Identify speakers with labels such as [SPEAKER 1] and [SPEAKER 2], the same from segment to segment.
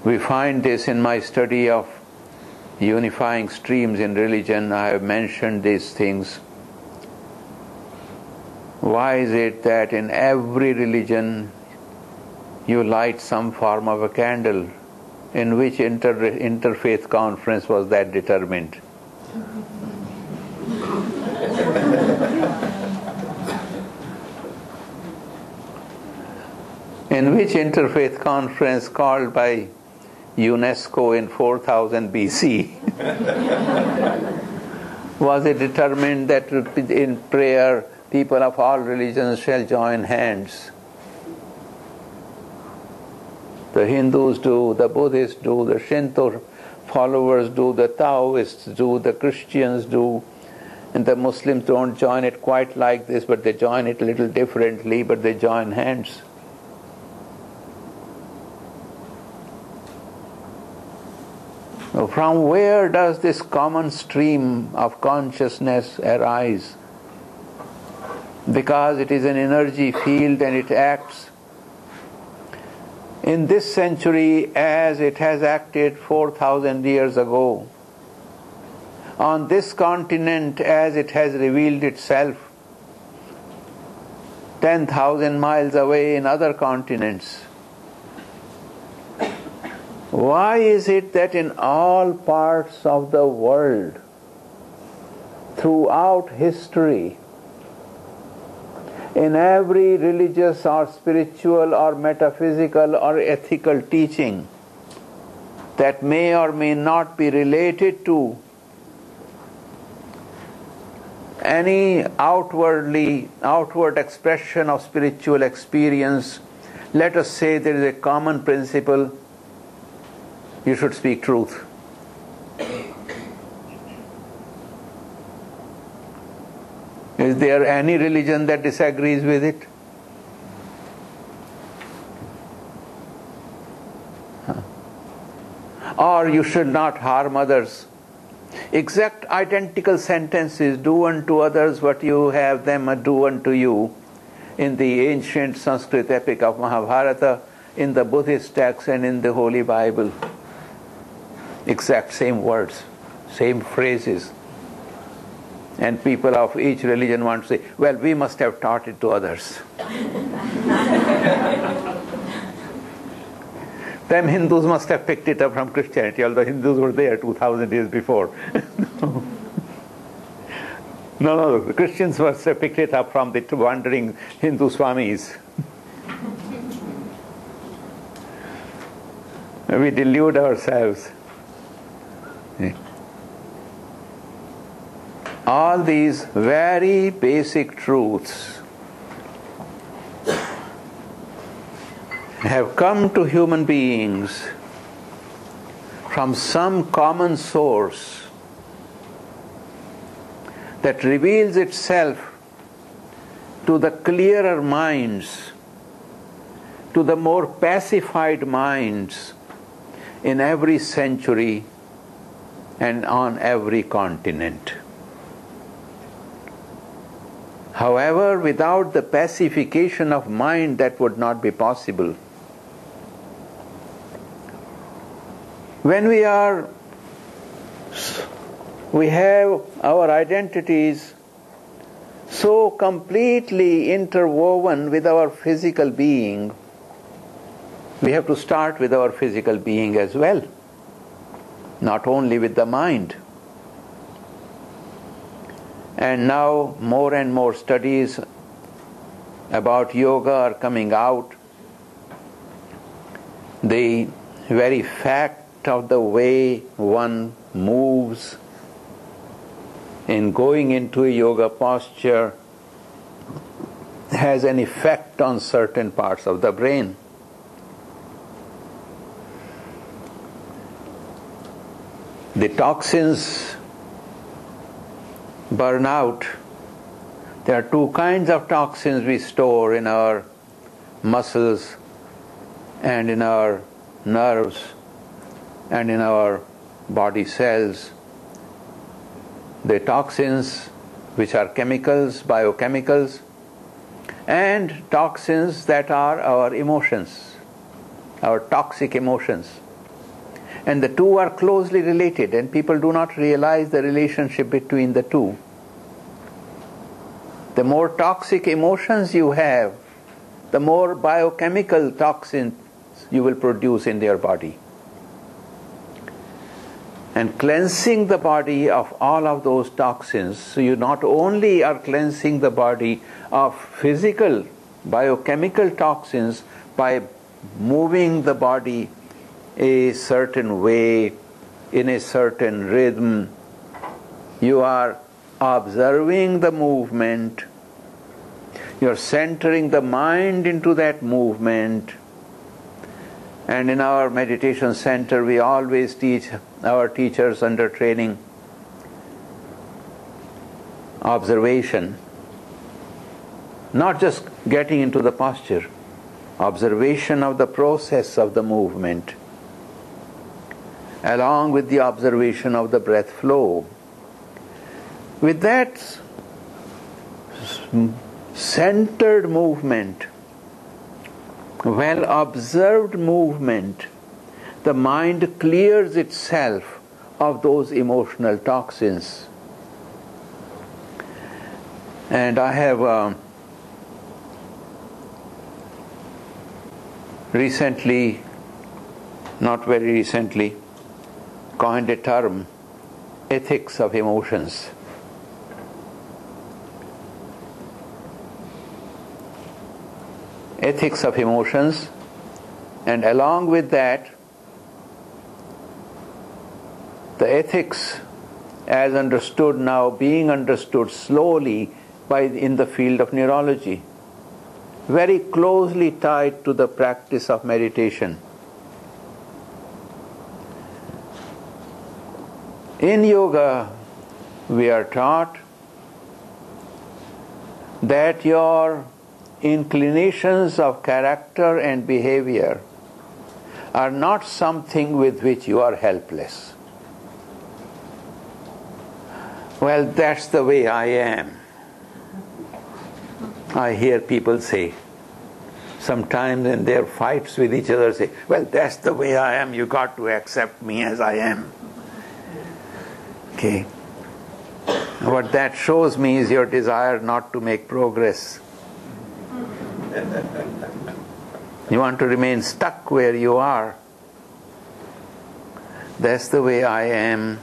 [SPEAKER 1] We find this in my study of unifying streams in religion. I have mentioned these things. Why is it that in every religion you light some form of a candle? In which interfaith conference was that determined? In which interfaith conference called by UNESCO in 4000 BC was it determined that in prayer people of all religions shall join hands? The Hindus do, the Buddhists do, the Shinto followers do, the Taoists do, the Christians do, and the Muslims don't join it quite like this, but they join it a little differently, but they join hands. So from where does this common stream of consciousness arise? Because it is an energy field and it acts in this century as it has acted 4,000 years ago, on this continent as it has revealed itself 10,000 miles away in other continents. Why is it that in all parts of the world, throughout history, in every religious or spiritual or metaphysical or ethical teaching that may or may not be related to any outward expression of spiritual experience, let us say there is a common principle: you should speak truth. Is there any religion that disagrees with it? Or you should not harm others. Exact identical sentences: do unto others what you have them do unto you, in the ancient Sanskrit epic of Mahabharata, in the Buddhist texts and in the Holy Bible. Exact same words, same phrases. And people of each religion want to say, well, we must have taught it to others. Them Hindus must have picked it up from Christianity, although Hindus were there 2,000 years before. No, the Christians must have picked it up from the wandering Hindu Swamis. We delude ourselves. All these very basic truths have come to human beings from some common source that reveals itself to the clearer minds, to the more pacified minds in every century and on every continent. However, without the pacification of mind, that would not be possible. When we have our identities so completely interwoven with our physical being, we have to start with our physical being as well, not only with the mind. And now more and more studies about yoga are coming out. The very fact of the way one moves in going into a yoga posture has an effect on certain parts of the brain. The toxins burn out. There are two kinds of toxins we store in our muscles and in our nerves and in our body cells. The toxins which are chemicals, biochemicals, and toxins that are our emotions, our toxic emotions. And the two are closely related, and people do not realize the relationship between the two. The more toxic emotions you have, the more biochemical toxins you will produce in your body. And cleansing the body of all of those toxins, so you not only are cleansing the body of physical, biochemical toxins by moving the body a certain way, in a certain rhythm, you are observing the movement, you are centering the mind into that movement. And in our meditation center, we always teach our teachers under training observation, not just getting into the posture, observation of the process of the movement, along with the observation of the breath flow. With that centered movement, well observed movement, the mind clears itself of those emotional toxins. And I have recently, not very recently, coined a term, ethics of emotions. Ethics of emotions, and along with that, the ethics as understood now, being understood slowly in the field of neurology, very closely tied to the practice of meditation. In yoga, we are taught that your inclinations of character and behavior are not something with which you are helpless. Well, that's the way I am. I hear people say, sometimes in their fights with each other, say, well, that's the way I am, you got to accept me as I am. Okay. What that shows me is your desire not to make progress. You want to remain stuck where you are. That's the way I am,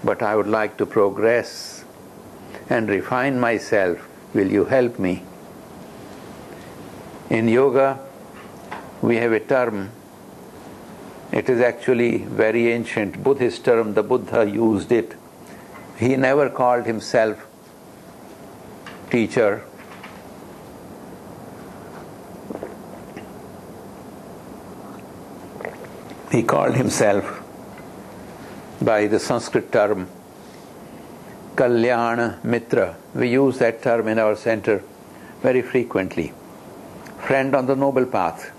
[SPEAKER 1] but I would like to progress and refine myself. Will you help me? In yoga, we have a term. It is actually very ancient Buddhist term. The Buddha used it. He never called himself teacher. He called himself by the Sanskrit term Kalyana Mitra. We use that term in our center very frequently. Friend on the noble path.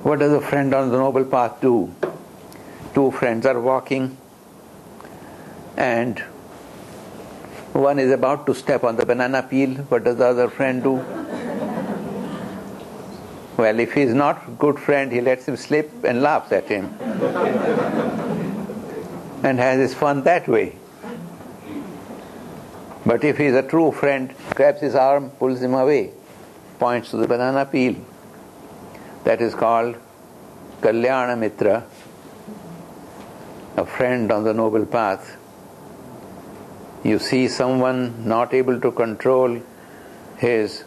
[SPEAKER 1] What does a friend on the noble path do? Two friends are walking and one is about to step on the banana peel. What does the other friend do? Well, if he is not a good friend, he lets him slip and laughs at him and has his fun that way. But if he is a true friend, grabs his arm, pulls him away, points to the banana peel. That is called Kalyana Mitra, a friend on the noble path. You see someone not able to control his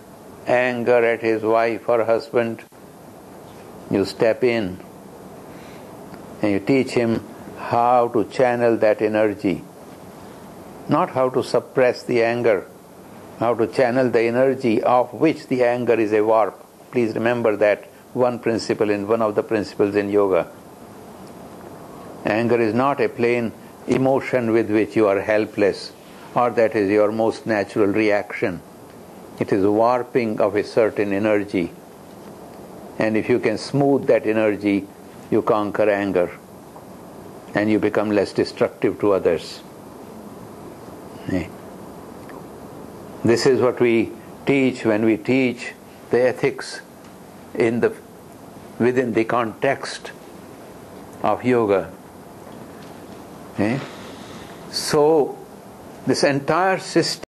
[SPEAKER 1] anger at his wife or husband, you step in and you teach him how to channel that energy. Not how to suppress the anger, how to channel the energy of which the anger is a warp. Please remember that one principle in one of the principles in yoga. Anger is not a plain emotion with which you are helpless or that is your most natural reaction. It is a warping of a certain energy. And if you can smooth that energy, you conquer anger and you become less destructive to others. This is what we teach when we teach the ethics in the within the context of yoga. So, this entire system